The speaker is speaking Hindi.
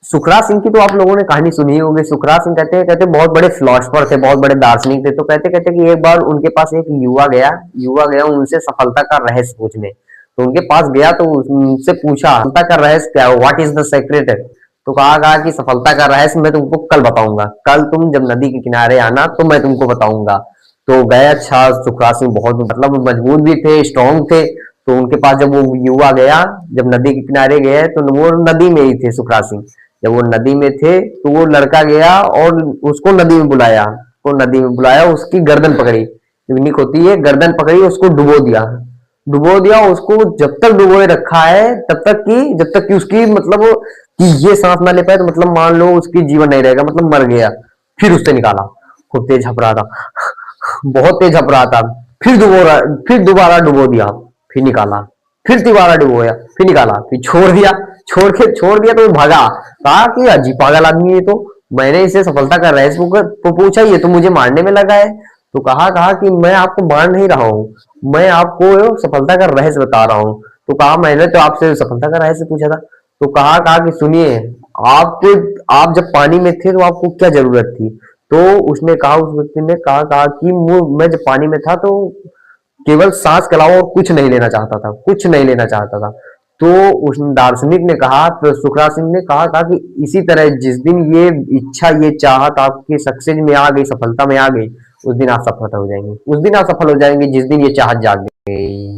सुखराज सिंह की तो आप लोगों ने कहानी सुनी ही होगी। सुखराज सिंह कहते बहुत बड़े फिलोसफर थे, बहुत बड़े दार्शनिक थे। तो कहते कहते कि एक बार उनके पास एक युवा गया उनसे सफलता का रहस्य पूछने। तो उनके पास गया तो उनसे पूछा सफलता का रहस्य क्या है, व्हाट इज द सीक्रेट। तो कहा कि सफलता का रहस्य मैं तुमको कल बताऊंगा, कल तुम जब नदी के किनारे आना तो मैं तुमको बताऊंगा। तो गए। अच्छा, सुखराज सिंह बहुत मतलब मजबूत भी थे, स्ट्रांग थे। तो उनके पास जब वो युवा गया, जब नदी के किनारे गए तो वो नदी में ही थे सुखराज सिंह। जब वो नदी में थे तो वो लड़का गया और उसको नदी में बुलाया। को नदी में बुलाया, उसकी गर्दन पकड़ी, यूनिक होती है, गर्दन पकड़ी, उसको डुबो दिया। डुबो दिया उसको, जब तक डुबोए रखा है तब तक कि जब तक कि उसकी मतलब कि ये सांस ना ले पाए, तो मतलब मान लो उसकी जीवन नहीं रहेगा, मतलब मर गया। फिर उससे निकाला, खूब तेज हप रहा था, बहुत तेज हप रहा था। फिर दोबारा, फिर दोबारा डुबो दिया, फिर निकाला, फिर दोबारा डुबोया, फिर निकाला, फिर छोड़ दिया। छोड़ दिया तो वो भागा। कहा कि अजीब पागल आदमी है। तो मैंने इसे सफलता का रहस्य पूछा, ये तो मुझे मारने में लगा है। तो कहा कि मैं आपको मार नहीं रहा हूँ, मैं आपको सफलता का रहस्य बता रहा हूँ। तो कहा मैंने तो आपसे सफलता का रहस्य पूछा था। तो कहा कि सुनिए, आपको आप जब पानी में थे तो आपको क्या जरूरत थी। तो उसने कहा, उस व्यक्ति ने कहा कि मैं जब पानी में था तो केवल सांस के अलावा और कुछ नहीं लेना चाहता था, कुछ नहीं लेना चाहता था। तो उस दार्शनिक ने कहा, तो सुखराज सिंह ने कहा कि इसी तरह जिस दिन ये इच्छा, ये चाहत आपके सक्सेस में आ गई, सफलता में आ गई, उस दिन आप सफल हो जाएंगे, उस दिन आप सफल हो जाएंगे जिस दिन ये चाहत जाग गई।